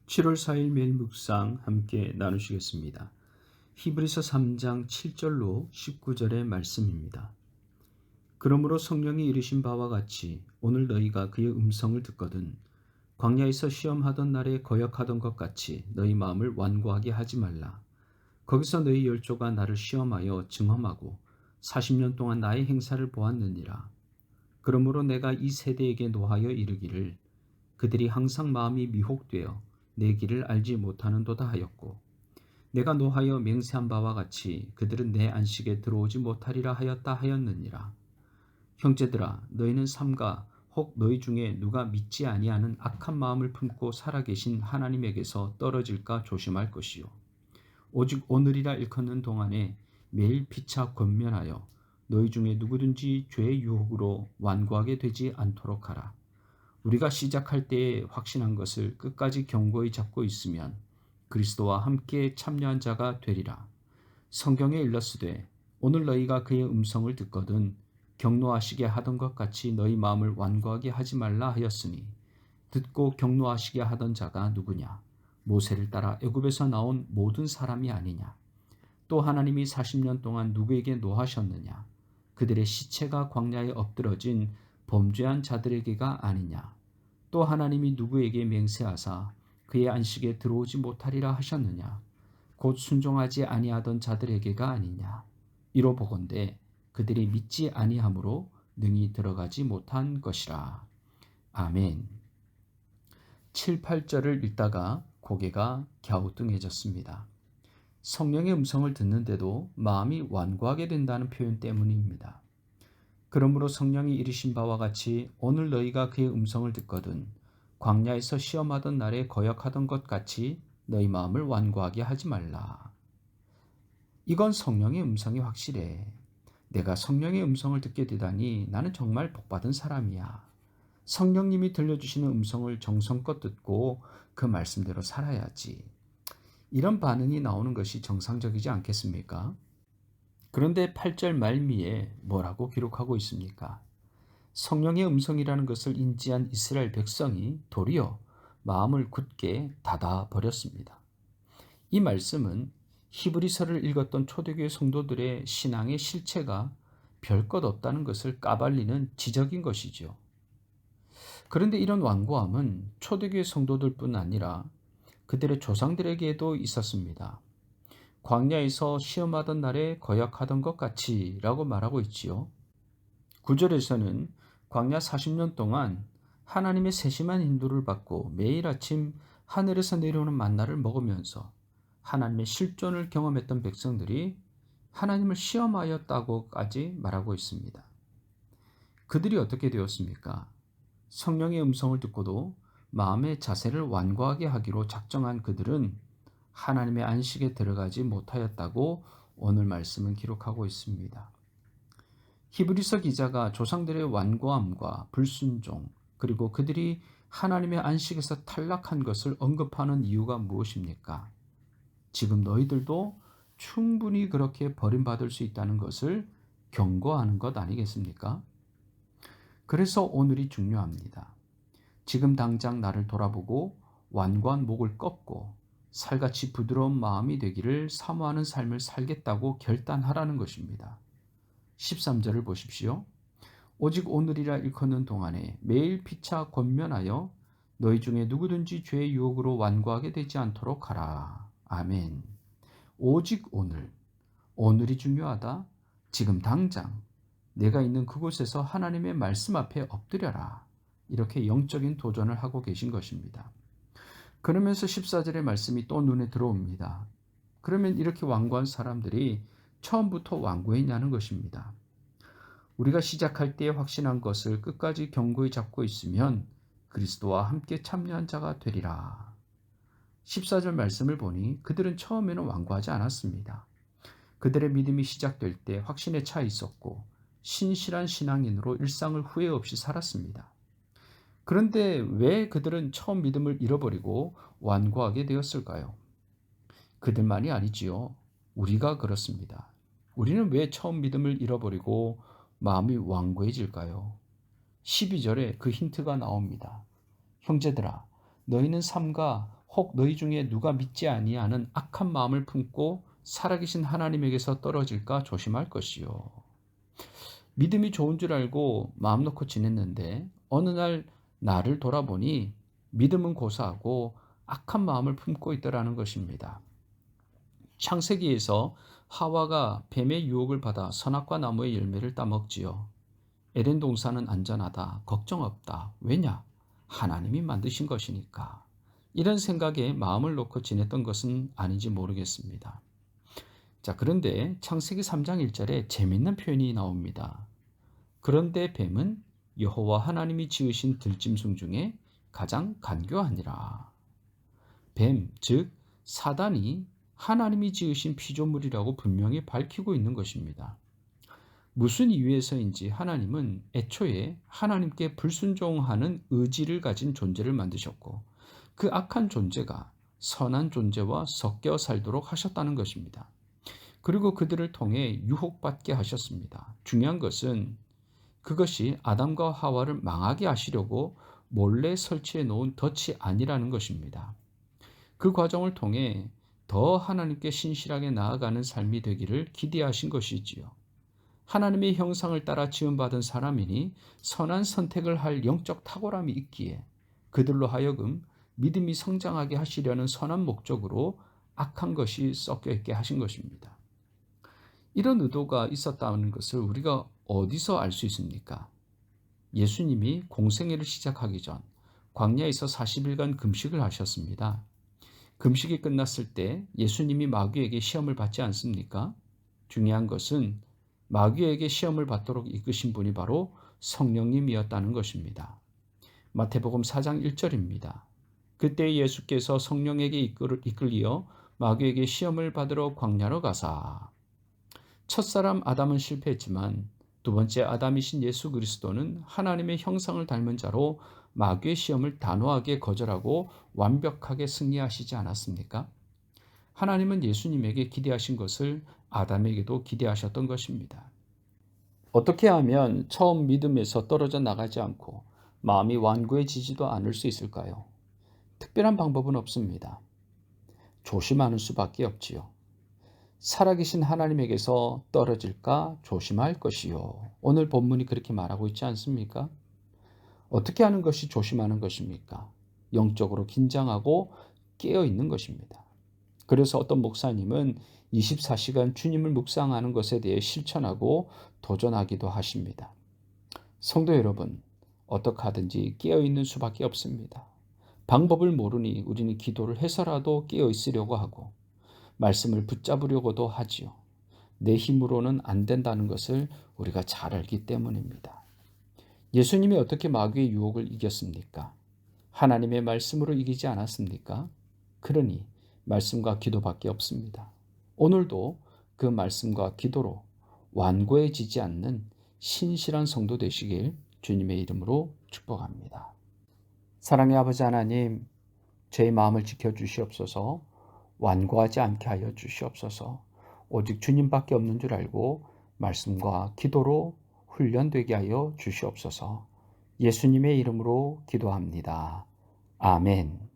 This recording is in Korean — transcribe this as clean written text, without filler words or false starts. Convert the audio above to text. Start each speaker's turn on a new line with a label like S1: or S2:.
S1: 7월 4일 매일 묵상 함께 나누시겠습니다. 히브리서 3장 7절로 19절의 말씀입니다. 그러므로 성령이 이르신 바와 같이 오늘 너희가 그의 음성을 듣거든 광야에서 시험하던 날에 거역하던 것 같이 너희 마음을 완고하게 하지 말라. 거기서 너희 열조가 나를 시험하여 증험하고 40년 동안 나의 행사를 보았느니라. 그러므로 내가 이 세대에게 노하여 이르기를 그들이 항상 마음이 미혹되어 내 길을 알지 못하는도다 하였고, 내가 노하여 맹세한 바와 같이 그들은 내 안식에 들어오지 못하리라 하였다 하였느니라. 형제들아, 너희는 삼가 혹 너희 중에 누가 믿지 아니하는 악한 마음을 품고 살아계신 하나님에게서 떨어질까 조심할 것이요, 오직 오늘이라 일컫는 동안에 매일 피차 권면하여 너희 중에 누구든지 죄의 유혹으로 완고하게 되지 않도록 하라. 우리가 시작할 때에 확신한 것을 끝까지 견고히 잡고 있으면 그리스도와 함께 참여한 자가 되리라. 성경에 일렀으되 오늘 너희가 그의 음성을 듣거든 경노하시게 하던 것 같이 너희 마음을 완고하게 하지 말라 하였으니, 듣고 경노하시게 하던 자가 누구냐? 모세를 따라 애굽에서 나온 모든 사람이 아니냐? 또 하나님이 40년 동안 누구에게 노하셨느냐? 그들의 시체가 광야에 엎드러진 범죄한 자들에게가 아니냐? 또 하나님이 누구에게 맹세하사 그의 안식에 들어오지 못하리라 하셨느냐? 곧 순종하지 아니하던 자들에게가 아니냐? 이로 보건대 그들이 믿지 아니함으로 능히 들어가지 못한 것이라. 아멘. 7, 8절을 읽다가 고개가 갸우뚱해졌습니다. 성령의 음성을 듣는데도 마음이 완고하게 된다는 표현 때문입니다. 그러므로 성령이 이르신 바와 같이 오늘 너희가 그의 음성을 듣거든 광야에서 시험하던 날에 거역하던 것 같이 너희 마음을 완고하게 하지 말라. 이건 성령의 음성이 확실해. 내가 성령의 음성을 듣게 되다니 나는 정말 복받은 사람이야. 성령님이 들려주시는 음성을 정성껏 듣고 그 말씀대로 살아야지. 이런 반응이 나오는 것이 정상적이지 않겠습니까? 그런데 8절 말미에 뭐라고 기록하고 있습니까? 성령의 음성이라는 것을 인지한 이스라엘 백성이 도리어 마음을 굳게 닫아 버렸습니다. 이 말씀은 히브리서를 읽었던 초대교회 성도들의 신앙의 실체가 별것 없다는 것을 까발리는 지적인 것이죠. 그런데 이런 완고함은 초대교회 성도들뿐 아니라 그들의 조상들에게도 있었습니다. 광야에서 시험하던 날에 거역하던 것 같이 라고 말하고 있지요. 9절에서는 광야 40년 동안 하나님의 세심한 인도를 받고 매일 아침 하늘에서 내려오는 만나를 먹으면서 하나님의 실존을 경험했던 백성들이 하나님을 시험하였다고까지 말하고 있습니다. 그들이 어떻게 되었습니까? 성령의 음성을 듣고도 마음의 자세를 완고하게 하기로 작정한 그들은 하나님의 안식에 들어가지 못하였다고 오늘 말씀은 기록하고 있습니다. 히브리서 기자가 조상들의 완고함과 불순종, 그리고 그들이 하나님의 안식에서 탈락한 것을 언급하는 이유가 무엇입니까? 지금 너희들도 충분히 그렇게 버림받을 수 있다는 것을 경고하는 것 아니겠습니까? 그래서 오늘이 중요합니다. 지금 당장 나를 돌아보고 완고한 목을 꺾고 살같이 부드러운 마음이 되기를 사모하는 삶을 살겠다고 결단하라는 것입니다. 13절을 보십시오. 오직 오늘이라 일컫는 동안에 매일 피차 권면하여 너희 중에 누구든지 죄의 유혹으로 완고하게 되지 않도록 하라. 아멘. 오직 오늘, 오늘이 중요하다. 지금 당장 내가 있는 그곳에서 하나님의 말씀 앞에 엎드려라. 이렇게 영적인 도전을 하고 계신 것입니다. 그러면서 14절의 말씀이 또 눈에 들어옵니다. 그러면 이렇게 완고한 사람들이 처음부터 완고했냐는 것입니다. 우리가 시작할 때에 확신한 것을 끝까지 견고히 잡고 있으면 그리스도와 함께 참여한 자가 되리라. 14절 말씀을 보니 그들은 처음에는 완고하지 않았습니다. 그들의 믿음이 시작될 때 확신에 차 있었고 신실한 신앙인으로 일상을 후회 없이 살았습니다. 그런데 왜 그들은 처음 믿음을 잃어버리고 완고하게 되었을까요? 그들만이 아니지요. 우리가 그렇습니다. 우리는 왜 처음 믿음을 잃어버리고 마음이 완고해질까요? 12절에 그 힌트가 나옵니다. 형제들아, 너희는 삼가 혹 너희 중에 누가 믿지 아니하는 악한 마음을 품고 살아계신 하나님에게서 떨어질까 조심할 것이요. 믿음이 좋은 줄 알고 마음 놓고 지냈는데 어느 날 나를 돌아보니 믿음은 고사하고 악한 마음을 품고 있더라는 것입니다. 창세기에서 하와가 뱀의 유혹을 받아 선악과 나무의 열매를 따먹지요. 에덴 동산은 안전하다, 걱정 없다. 왜냐? 하나님이 만드신 것이니까. 이런 생각에 마음을 놓고 지냈던 것은 아닌지 모르겠습니다. 자, 그런데 창세기 3장 1절에 재밌는 표현이 나옵니다. 그런데 뱀은 여호와 하나님이 지으신 들짐승 중에 가장 간교하니라. 뱀, 즉 사단이 하나님이 지으신 피조물이라고 분명히 밝히고 있는 것입니다. 무슨 이유에서인지 하나님은 애초에 하나님께 불순종하는 의지를 가진 존재를 만드셨고 그 악한 존재가 선한 존재와 섞여 살도록 하셨다는 것입니다. 그리고 그들을 통해 유혹받게 하셨습니다. 중요한 것은 그것이 아담과 하와를 망하게 하시려고 몰래 설치해 놓은 덫이 아니라는 것입니다. 그 과정을 통해 더 하나님께 신실하게 나아가는 삶이 되기를 기대하신 것이지요. 하나님의 형상을 따라 지음받은 사람이니 선한 선택을 할 영적 탁월함이 있기에 그들로 하여금 믿음이 성장하게 하시려는 선한 목적으로 악한 것이 섞여 있게 하신 것입니다. 이런 의도가 있었다는 것을 우리가 어디서 알 수 있습니까? 예수님이 공생애를 시작하기 전 광야에서 40일간 금식을 하셨습니다. 금식이 끝났을 때 예수님이 마귀에게 시험을 받지 않습니까? 중요한 것은 마귀에게 시험을 받도록 이끄신 분이 바로 성령님이었다는 것입니다. 마태복음 4장 1절입니다. 그때 예수께서 성령에게 이끌리어 마귀에게 시험을 받으러 광야로 가사. 첫사람 아담은 실패했지만 두 번째 아담이신 예수 그리스도는 하나님의 형상을 닮은 자로 마귀의 시험을 단호하게 거절하고 완벽하게 승리하시지 않았습니까? 하나님은 예수님에게 기대하신 것을 아담에게도 기대하셨던 것입니다. 어떻게 하면 처음 믿음에서 떨어져 나가지 않고 마음이 완고해지지도 않을 수 있을까요? 특별한 방법은 없습니다. 조심하는 수밖에 없지요. 살아계신 하나님에게서 떨어질까 조심할 것이요. 오늘 본문이 그렇게 말하고 있지 않습니까? 어떻게 하는 것이 조심하는 것입니까? 영적으로 긴장하고 깨어 있는 것입니다. 그래서 어떤 목사님은 24시간 주님을 묵상하는 것에 대해 실천하고 도전하기도 하십니다. 성도 여러분, 어떻게 하든지 깨어 있는 수밖에 없습니다. 방법을 모르니 우리는 기도를 해서라도 깨어 있으려고 하고 말씀을 붙잡으려고도 하지요. 내 힘으로는 안 된다는 것을 우리가 잘 알기 때문입니다. 예수님이 어떻게 마귀의 유혹을 이겼습니까? 하나님의 말씀으로 이기지 않았습니까? 그러니 말씀과 기도밖에 없습니다. 오늘도 그 말씀과 기도로 완고해지지 않는 신실한 성도 되시길 주님의 이름으로 축복합니다. 사랑의 아버지 하나님, 제 마음을 지켜주시옵소서. 완고하지 않게 하여 주시옵소서. 오직 주님밖에 없는 줄 알고 말씀과 기도로 훈련되게 하여 주시옵소서. 예수님의 이름으로 기도합니다. 아멘.